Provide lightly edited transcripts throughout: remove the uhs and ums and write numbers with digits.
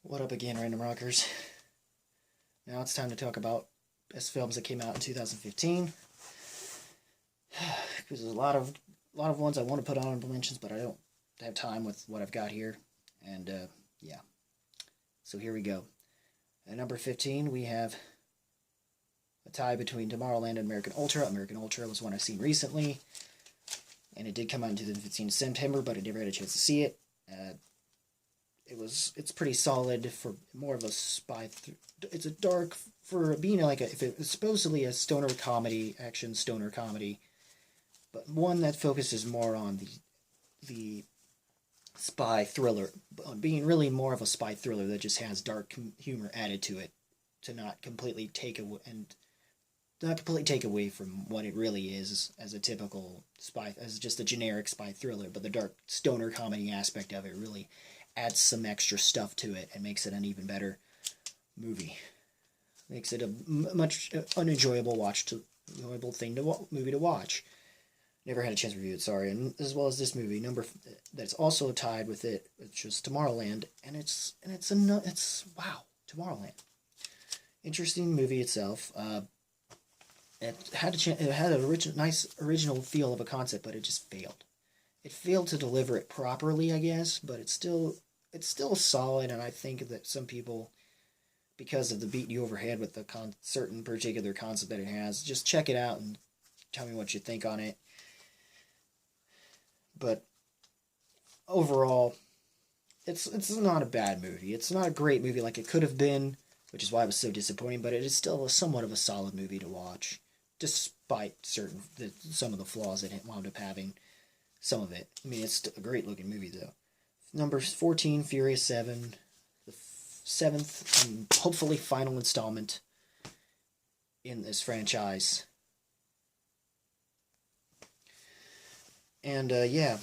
What up again, Random Rockers? Now it's time to talk about best films that came out in 2015. Because there's a lot of ones I want to put on honorable mentions, but I don't have time with what I've got here. And yeah, so here we go. At number 15, we have a tie between Tomorrowland and American Ultra. American Ultra was one I've seen recently, and it did come out in 2015 September, but I never had a chance to see it. It's pretty solid for more of a spy. It's a dark for being like if it was supposedly a stoner comedy, action stoner comedy, but one that focuses more on the spy thriller, on being really more of a spy thriller that just has dark humor added to it, to not completely take away from what it really is as a typical spy, as just a generic spy thriller, but the dark stoner comedy aspect of it really adds some extra stuff to it and makes it an even better movie. Makes it a much unenjoyable movie to watch. Never had a chance to review it, sorry. And as well as this movie, that's also tied with it, which is Tomorrowland, and it's wow, Tomorrowland. Interesting movie itself. It had a nice original feel of a concept, but it just failed. It failed to deliver it properly, I guess, but it's still solid, and I think that some people, because of the beat you overhead with the certain particular concept that it has, just check it out and tell me what you think on it. But overall, it's not a bad movie. It's not a great movie like it could have been, which is why it was so disappointing. But it is still somewhat of a solid movie to watch, despite some of the flaws it wound up having. Some of it. I mean, it's a great looking movie though. Number 14, Furious 7, the seventh and hopefully final installment in this franchise. And yeah,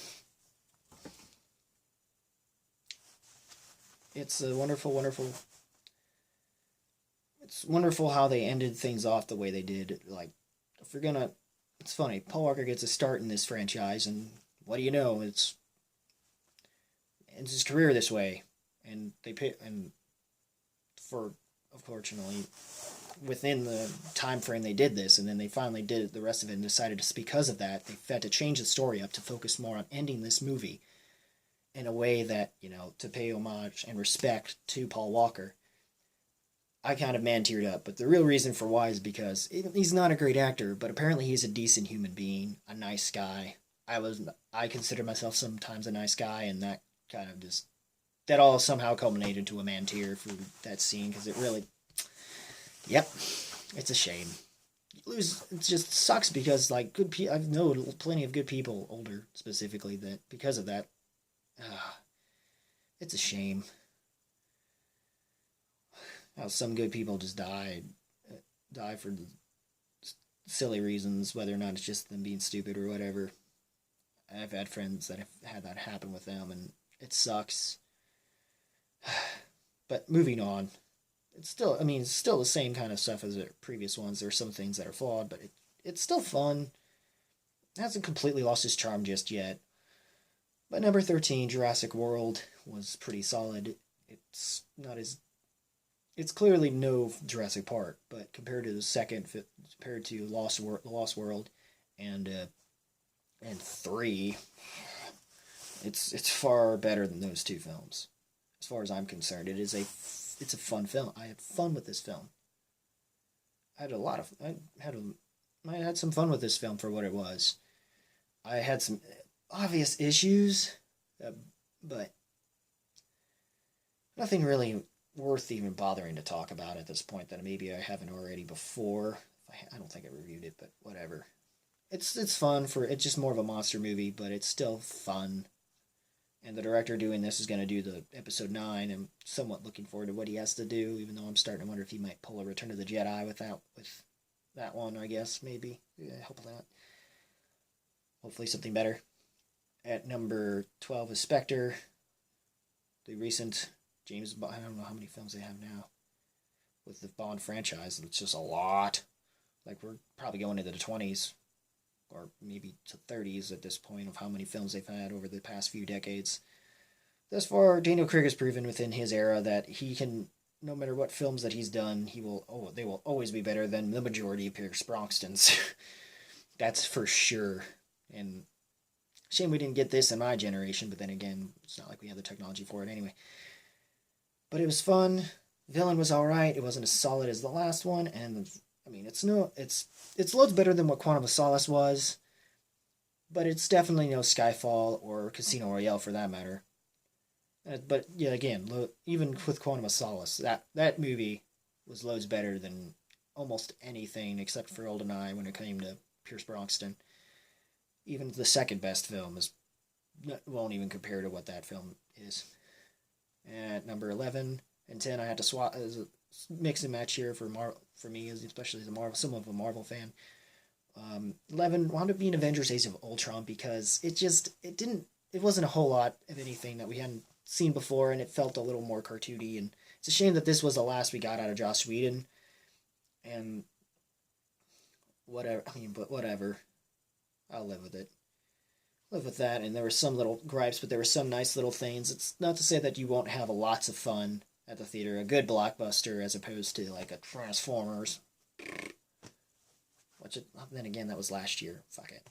it's a wonderful. It's wonderful how they ended things off the way they did. Like, if you're gonna, it's funny. Paul Walker gets a start in this franchise, and what do you know? It's ends his career this way, and they pay, and for unfortunately within the time frame they did this, and then they finally did the rest of it and decided to, because of that, they had to change the story up to focus more on ending this movie in a way that, to pay homage and respect to Paul Walker. I kind of man teared up, but the real reason for why is because he's not a great actor, but apparently he's a decent human being, a nice guy. I consider myself sometimes a nice guy, and that kind of just that all somehow culminated to a man tear for that scene, because it really, yep, it's a shame. It just sucks because like I know plenty of good people, older specifically, that because of that, it's a shame how some good people just die for silly reasons, whether or not it's just them being stupid or whatever. I've had friends that have had that happen with them, and it sucks. But moving on, it's still the same kind of stuff as the previous ones. There are some things that are flawed, but it's still fun. It hasn't completely lost its charm just yet. But number 13, Jurassic World, was pretty solid. It's not as it's clearly no Jurassic Park, but compared to compared to Lost World, and 3, it's far better than those two films, as far as I'm concerned. It's a fun film. I had fun with this film. I had some fun with this film for what it was. I had some obvious issues, but nothing really worth even bothering to talk about at this point that maybe I haven't already before. I don't think I reviewed it, but whatever. It's fun it's just more of a monster movie, but it's still fun. And the director doing this is going to do the episode 9. I'm somewhat looking forward to what he has to do, even though I'm starting to wonder if he might pull a Return of the Jedi with that one, I guess, maybe. Yeah, hopefully not. Hopefully something better. At number 12 is Spectre, the recent James Bond. I don't know how many films they have now with the Bond franchise. It's just a lot. Like, we're probably going into the 20s, or maybe to 30s at this point, of how many films they've had over the past few decades. thus far, Daniel Craig has proven within his era that he can, no matter what films that he's done, they will always be better than the majority of Pierce Brosnan's. That's for sure. And shame we didn't get this in my generation, but then again, it's not like we had the technology for it anyway. But it was fun. Villain was alright. It wasn't as solid as the last one, and I mean, it's loads better than what Quantum of Solace was, but it's definitely no Skyfall or Casino Royale for that matter. But yeah, again, even with Quantum of Solace, that movie was loads better than almost anything except for GoldenEye when it came to Pierce Brosnan. Even the second best film won't even compare to what that film is. At number 11 and 10, I had to swap as a mix and match here for me, especially as somewhat of a Marvel fan. 11 wound up being Avengers: Age of Ultron because it wasn't a whole lot of anything that we hadn't seen before, and it felt a little more cartoony. And it's a shame that this was the last we got out of Joss Whedon. And whatever, but whatever, I'll live with it. Live with that. And there were some little gripes, but there were some nice little things. It's not to say that you won't have lots of fun at the theater. A good blockbuster as opposed to like a Transformers. Then again, that was last year. Fuck it.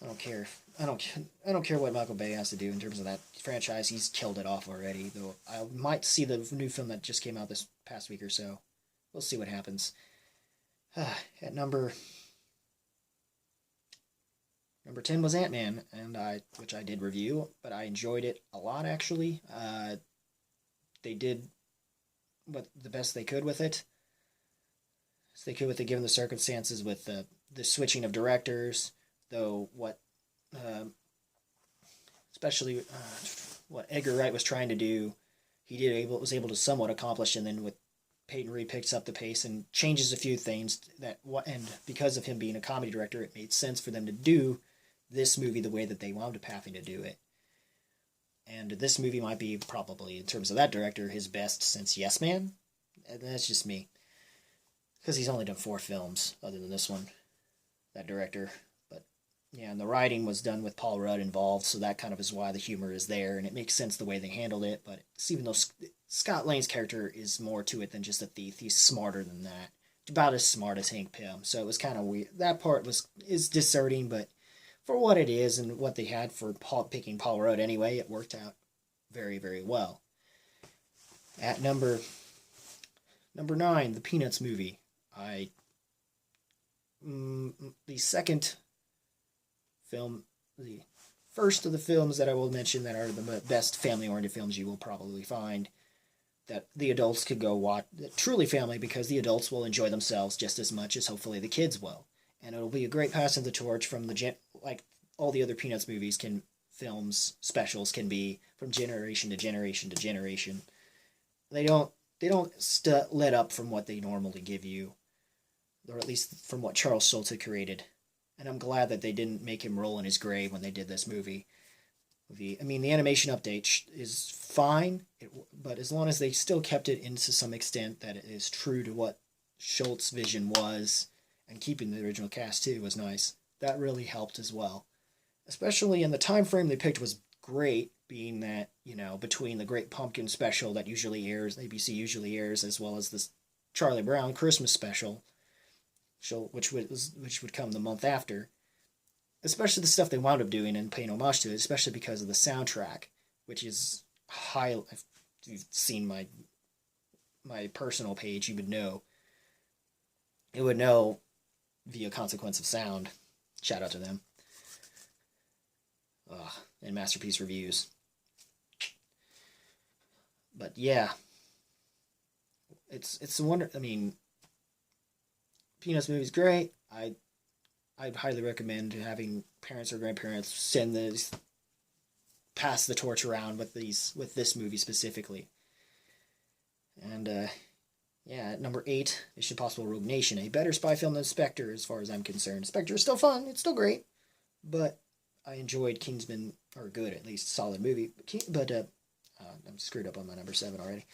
I don't care. I don't care what Michael Bay has to do in terms of that franchise. He's killed it off already. Though I might see the new film that just came out this past week or so. We'll see what happens. At number 10 was Ant-Man, which I did review, but I enjoyed it a lot actually. They did the best they could with it. Given the circumstances with the switching of directors, though especially what Edgar Wright was trying to do, was able to somewhat accomplish, and then with Peyton Reed picks up the pace and changes a few things and because of him being a comedy director, it made sense for them to do this movie the way that they wound up having to do it. And this movie might be probably, in terms of that director, his best since Yes Man. And that's just me. Because he's only done 4 films other than this one, that director. But yeah, and the writing was done with Paul Rudd involved, so that kind of is why the humor is there, and it makes sense the way they handled it. But even though Scott Lang's character is more to it than just a thief, he's smarter than that. About as smart as Hank Pym. So it was kind of weird. That part is discerning, but for what it is and what they had for picking Paul Rudd anyway, it worked out very, very well. At number 9, the Peanuts movie. The second film, the first of the films that I will mention that are the best family-oriented films you will probably find that the adults could go watch. Truly family, because the adults will enjoy themselves just as much as hopefully the kids will. And it'll be a great pass of the torch from like all the other Peanuts movies specials can be, from generation to generation to generation. They don't let up from what they normally give you, or at least from what Charles Schultz had created. And I'm glad that they didn't make him roll in his grave when they did this movie. The animation update is fine, but as long as they still kept it into some extent that it is true to what Schultz's vision was, and keeping the original cast too was nice. That really helped as well. Especially in the time frame they picked was great, being that, between the Great Pumpkin special that ABC usually airs, as well as this Charlie Brown Christmas special, which would come the month after. Especially the stuff they wound up doing and paying homage to it, especially because of the soundtrack, which is high. If you've seen my personal page, you would know. It would know via Consequence of Sound. Shout out to them. And Masterpiece Reviews. But yeah, it's a wonder. Peanuts movie's great. I'd highly recommend having parents or grandparents pass the torch around with this movie specifically. And at number 8, Mission Impossible: Rogue Nation, a better spy film than Spectre as far as I'm concerned. Spectre is still fun, it's still great, but I enjoyed Kingsman, or good, at least solid movie. But I'm screwed up on my number 7 already.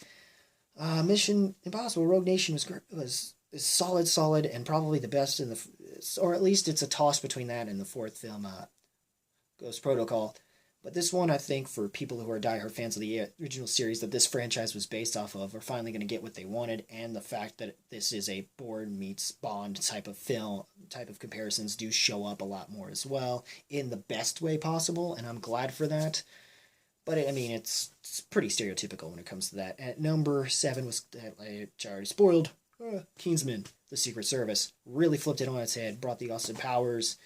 Mission Impossible: Rogue Nation was solid, and probably the best or at least it's a toss between that and the 4th film, Ghost Protocol. But this one, I think, for people who are diehard fans of the original series that this franchise was based off of, are finally going to get what they wanted, and the fact that this is a Bourne meets Bond type of film, type of comparisons do show up a lot more as well, in the best way possible, and I'm glad for that. But, I mean, it's pretty stereotypical when it comes to that. At number 7 was, I already spoiled, Kingsman, The Secret Service. Really flipped it on its head, brought the Austin Powers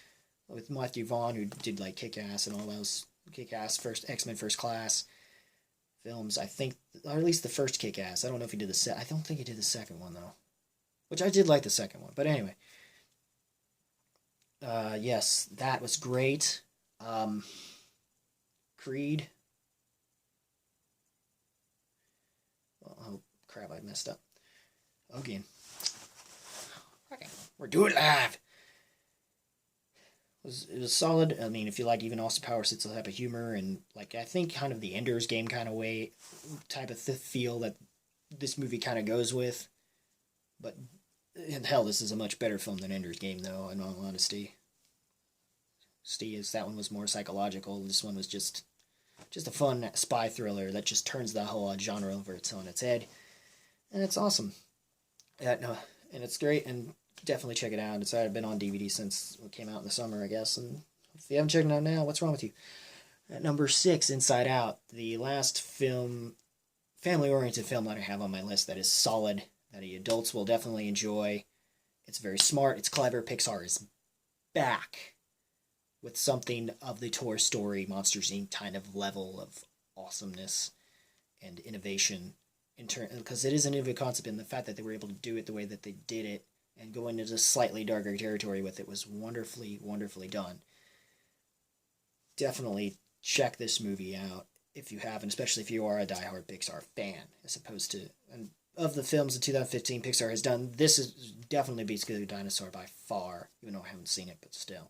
with Matthew Vaughn, who did, like, Kick-Ass and all those Kick-Ass, X-Men First Class films. I think, or at least the first Kick-Ass. I don't know if he did I don't think he did the second one, though. Which I did like the second one. But anyway. Yes, that was great. Creed. Oh, crap, I messed up. Again. Okay, we're doing it live. It was solid. I mean, if you like even Austin Powers, it's a type of humor and, like, I think kind of the Ender's Game kind of way, type of feel that this movie kind of goes with. But, hell, this is a much better film than Ender's Game, though, in all honesty. That one was more psychological. This one was just a fun spy thriller that just turns the whole genre over on its head. And it's awesome. And it's great, and definitely check it out. It's been on DVD since it came out in the summer, I guess. And if you haven't checked it out now, what's wrong with you? At number 6, Inside Out, the last family-oriented film that I have on my list that is solid, that the adults will definitely enjoy. It's very smart. It's clever. Pixar is back with something of the Toy Story, Monsters, Inc. kind of level of awesomeness and innovation. Because it is an innovative concept, and the fact that they were able to do it the way that they did it and go into this slightly darker territory with it was wonderfully, wonderfully done. Definitely check this movie out if you haven't, especially if you are a diehard Pixar fan, as opposed to, and of the films in 2015 Pixar has done, this is definitely beats Good Dinosaur by far, even though I haven't seen it, but still.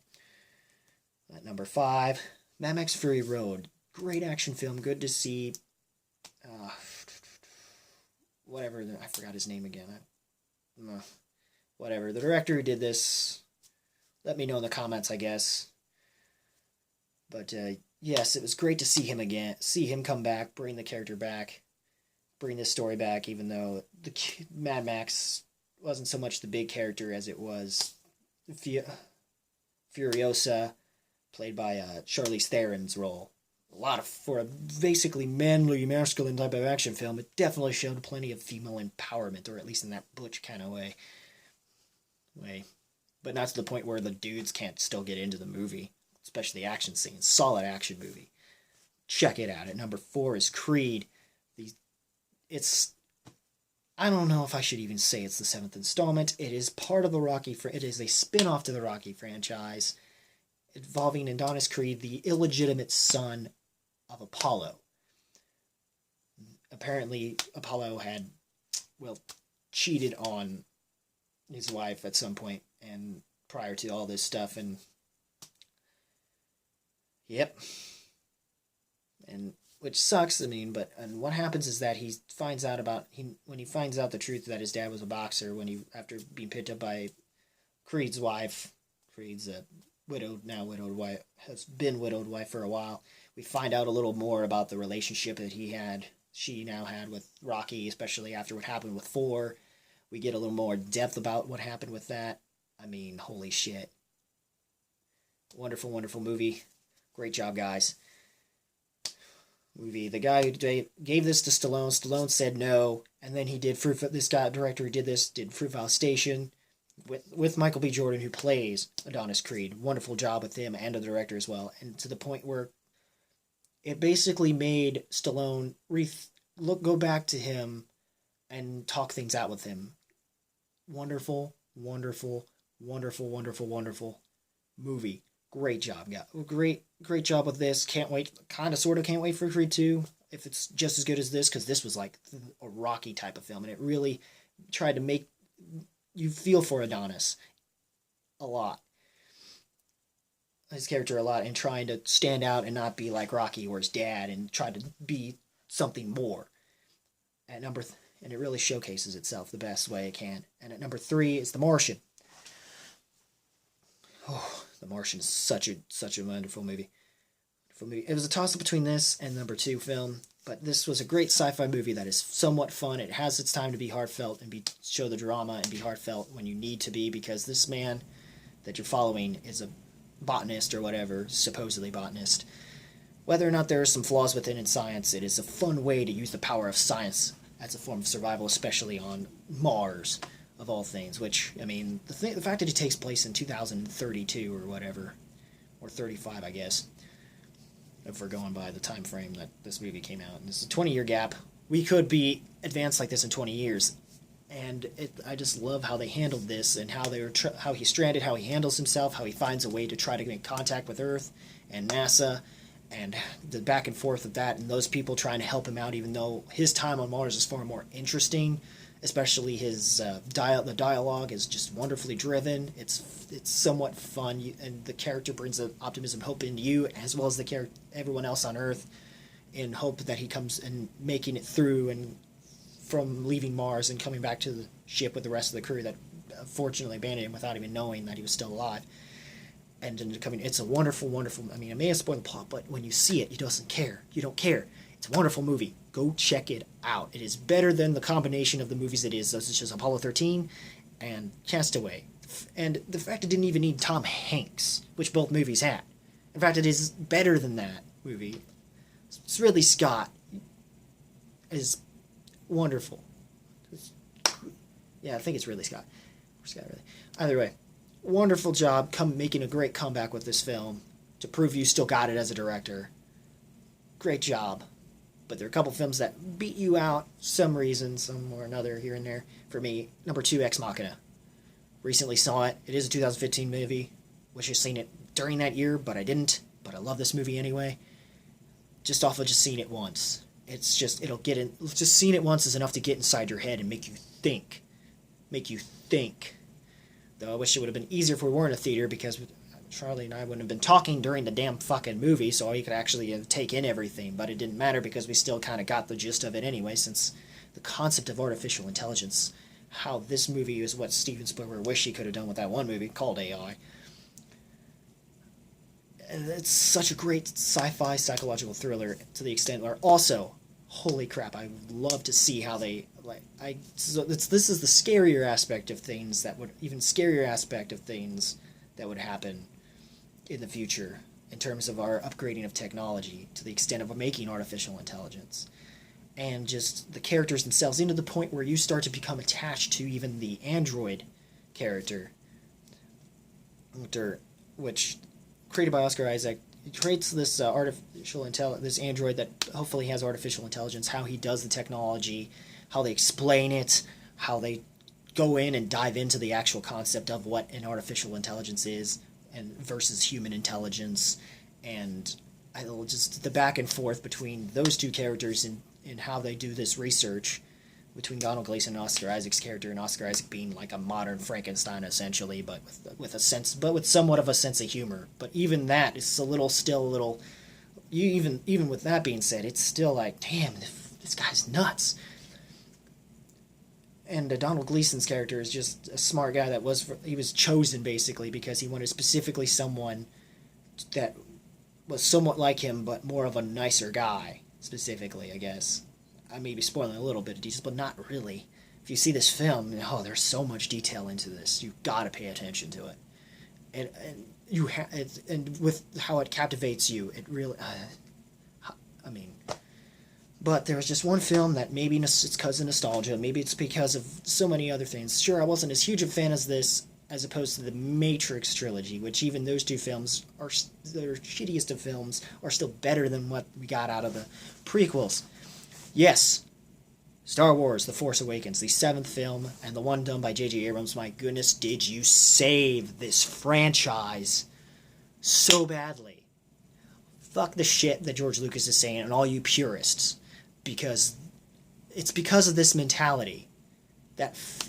At number 5, Mad Max Fury Road. Great action film, good to see. Whatever, I forgot his name again. Whatever, the director who did this, let me know in the comments, I guess. But, yes, it was great to see him again, see him come back, bring the character back, bring this story back, even though the Mad Max wasn't so much the big character as it was Furiosa, played by Charlize Theron's role. For a basically manly, masculine type of action film, it definitely showed plenty of female empowerment, or at least in that butch kind of way. But not to the point where the dudes can't still get into the movie, especially the action scenes. Solid action movie. Check it out. At number 4 is Creed. I don't know if I should even say it's the 7th installment. It is part of the Rocky. It is a spin-off to the Rocky franchise, involving Adonis Creed, the illegitimate son of Apollo. Apparently, Apollo had, cheated on his wife at some point, and prior to all this stuff, and yep. And which sucks, I mean, and what happens is that he finds out when he finds out the truth that his dad was a boxer, after being picked up by Creed's wife, Creed's widowed wife, has been widowed wife for a while. We find out a little more about the relationship that she now had with Rocky, especially after what happened with 4. We get a little more depth about what happened with that. I mean, holy shit. Wonderful, wonderful movie. Great job, guys. The guy who gave this to Stallone, Stallone said no, and then he did director who did this, did Fruitvale Station, with Michael B. Jordan, who plays Adonis Creed. Wonderful job with him and the director as well. And to the point where it basically made Stallone go back to him and talk things out with him. Wonderful, wonderful, wonderful, wonderful, wonderful movie. Great job, guys. Great job with this. Can't wait, sort of can't wait for Creed 2, if it's just as good as this, because this was like a Rocky type of film, and it really tried to make you feel for Adonis a lot. His character a lot, and trying to stand out and not be like Rocky or his dad, and try to be something more. And it really showcases itself the best way it can. And at number 3 is The Martian. Oh, The Martian is such a wonderful movie. for me. It was a toss-up between this and number 2 film, but this was a great sci-fi movie that is somewhat fun. It has its time to be heartfelt and show the drama and be heartfelt when you need to be, because this man that you're following is a botanist or whatever, supposedly botanist. Whether or not there are some flaws within in science, it is a fun way to use the power of science as a form of survival, especially on Mars, of all things. Which, I mean, the fact that it takes place in 2032 or whatever, or 35, I guess, if we're going by the time frame that this movie came out. And this is a 20-year gap. We could be advanced like this in 20 years. And I just love how they handled this, and how how he's stranded, how he handles himself, how he finds a way to try to make contact with Earth and NASA, and the back and forth of that, and those people trying to help him out, even though his time on Mars is far more interesting. Especially his the dialogue is just wonderfully driven. It's somewhat fun, and the character brings an optimism, hope into you, as well as everyone else on Earth, in hope that he comes and making it through, and from leaving Mars and coming back to the ship with the rest of the crew that fortunately abandoned him without even knowing that he was still alive. And then it's a wonderful, wonderful. I mean, I may have spoiled the plot, but when you see it, you don't care. You don't care. It's a wonderful movie. Go check it out. It is better than the combination of the movies it is, such as Apollo 13 and Castaway. And the fact it didn't even need Tom Hanks, which both movies had. In fact, it is better than that movie. It's Ridley Scott is wonderful. Yeah, I think it's Ridley Scott. Either way, wonderful job making a great comeback with this film to prove you still got it as a director. Great job. But there are a couple films that beat you out some reason, some or another here and there. For me, number 2, Ex Machina. Recently saw it. It is a 2015 movie. Wish I'd seen it during that year, but I didn't. But I love this movie anyway. Just off of just seeing it once. It's just, just seeing it once is enough to get inside your head and make you think. Though I wish it would have been easier if we weren't in a theater, because Charlie and I wouldn't have been talking during the damn fucking movie, so you could actually take in everything. But it didn't matter, because we still kind of got the gist of it anyway, since the concept of artificial intelligence, how this movie is what Steven Spielberg wished he could have done with that one movie called AI. And it's such a great sci-fi psychological thriller, to the extent where also, holy crap, I would love to see how they this is the scarier aspect of things that would happen in the future, in terms of our upgrading of technology, to the extent of making artificial intelligence, and just the characters themselves, into the point where you start to become attached to even the android character, which, created by Oscar Isaac. He creates this this android that hopefully has artificial intelligence, how he does the technology, how they explain it, how they go in and dive into the actual concept of what an artificial intelligence is and versus human intelligence, and just the back and forth between those two characters in how they do this research between Donald Gleason and Oscar Isaac's character, and Oscar Isaac being like a modern Frankenstein essentially, but with somewhat of a sense of humor. But even that is still a little. Even with that being said, it's still like, damn, this guy's nuts. And Donald Gleason's character is just a smart guy he was chosen basically because he wanted specifically someone that was somewhat like him, but more of a nicer guy, specifically, I guess. I may be spoiling a little bit of details, but not really. If you see this film, there's so much detail into this. You've got to pay attention to it. And with how it captivates you, it really... But there was just one film that maybe it's because of nostalgia, maybe it's because of so many other things. Sure, I wasn't as huge a fan as this, as opposed to the Matrix trilogy, which even those two films, they're shittiest of films, are still better than what we got out of the prequels. Yes, Star Wars, The Force Awakens, the 7th film, and the one done by J.J. Abrams. My goodness, did you save this franchise so badly? Fuck the shit that George Lucas is saying, and all you purists. Because it's because of this mentality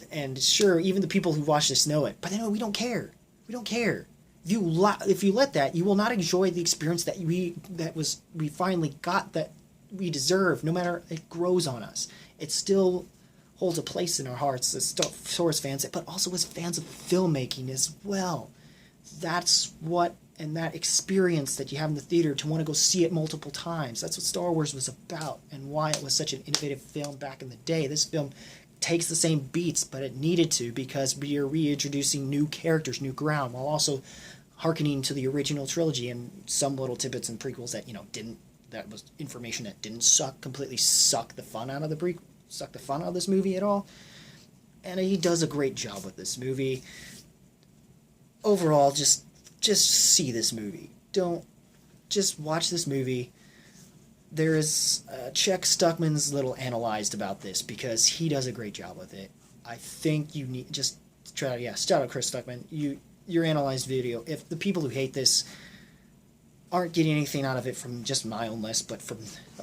and sure, even the people who watch this know it, but we don't care. We don't care. If you let that, you will not enjoy the experience that we finally got, that we deserve. No matter, it grows on us. It still holds a place in our hearts as Star Wars fans, but also as fans of filmmaking as well. That's what and that experience that you have in the theater to want to go see it multiple times. That's what Star Wars was about, and why it was such an innovative film back in the day. This film takes the same beats, but it needed to, because we are reintroducing new characters, new ground, while also hearkening to the original trilogy and some little tidbits and prequels that that was information that didn't completely suck the fun out of this movie at all. And he does a great job with this movie. Overall, just see this movie. Just watch this movie. There is check Stuckman's little analyzed about this, because he does a great job with it. I think you need just try shout out Chris Stuckman. Your analyzed video. If the people who hate this aren't getting anything out of it from just my own list, but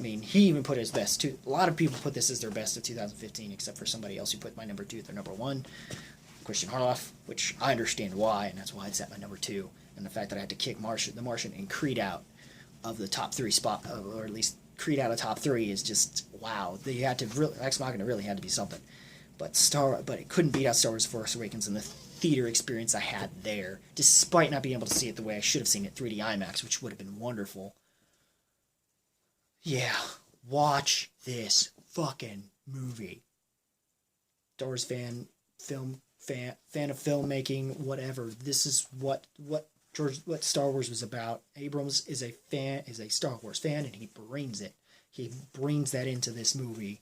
he even put his best too. A lot of people put this as their best of 2015, except for somebody else who put my number 2 at their number 1, Christian Harloff, which I understand why, and that's why it's at my number 2. And the fact that I had to kick The Martian and Creed out of the top 3 spot, or at least Creed out of top 3, is just wow. They had to Ex Machina really had to be something, but it couldn't beat out Star Wars: Force Awakens and the theater experience I had there, despite not being able to see it the way I should have seen it 3D IMAX, which would have been wonderful. Yeah, watch this fucking movie. Star Wars fan of filmmaking, whatever. This is what Star Wars was about. Abrams is a Star Wars fan, and he brings it. He brings that into this movie.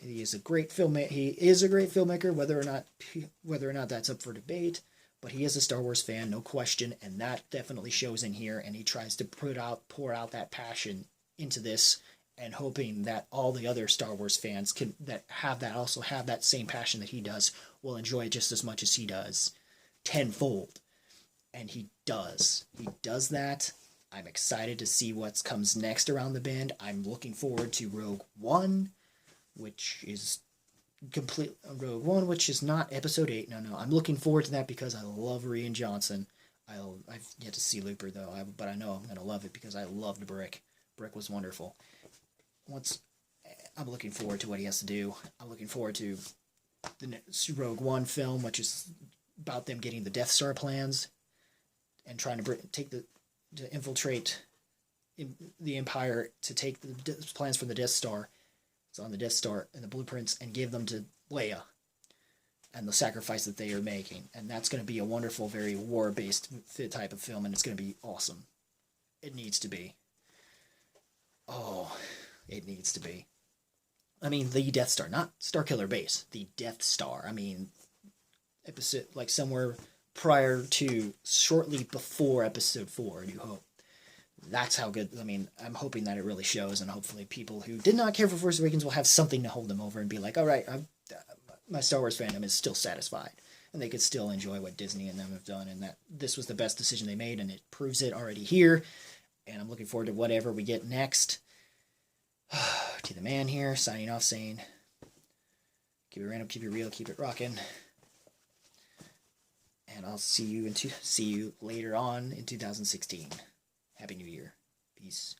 He is a great filmmaker, whether or not that's up for debate, but he is a Star Wars fan, no question, and that definitely shows in here, and he tries to pour out that passion into this, and hoping that all the other Star Wars fans also have that same passion that he does will enjoy it just as much as he does, tenfold. And he does that. I'm excited to see what comes next around the bend. I'm looking forward to Rogue One, which is not Episode 8. No, I'm looking forward to that because I love Rian Johnson. I've yet to see Looper, though, but I know I'm going to love it because I loved Brick. Brick was wonderful. I'm looking forward to what he has to do. I'm looking forward to the Rogue One film, which is about them getting the Death Star plans and trying to infiltrate the Empire to take the plans for the Death Star. It's on the Death Star and the blueprints, and give them to Leia and the sacrifice that they are making. And that's going to be a wonderful, very war-based type of film, and it's going to be awesome. It needs to be. Oh, it needs to be. I mean, the Death Star, not Starkiller Base. The Death Star. I mean, episode somewhere prior to, shortly before Episode 4, New Hope. That's how good. I mean, I'm hoping that it really shows, and hopefully people who did not care for Force Awakens will have something to hold them over and be like, all right, my Star Wars fandom is still satisfied, and they could still enjoy what Disney and them have done, and that this was the best decision they made, and it proves it already here. And I'm looking forward to whatever we get next. To the man here, signing off, saying, keep it random, keep it real, keep it rocking. And I'll see you later on in 2016. Happy New Year. Peace.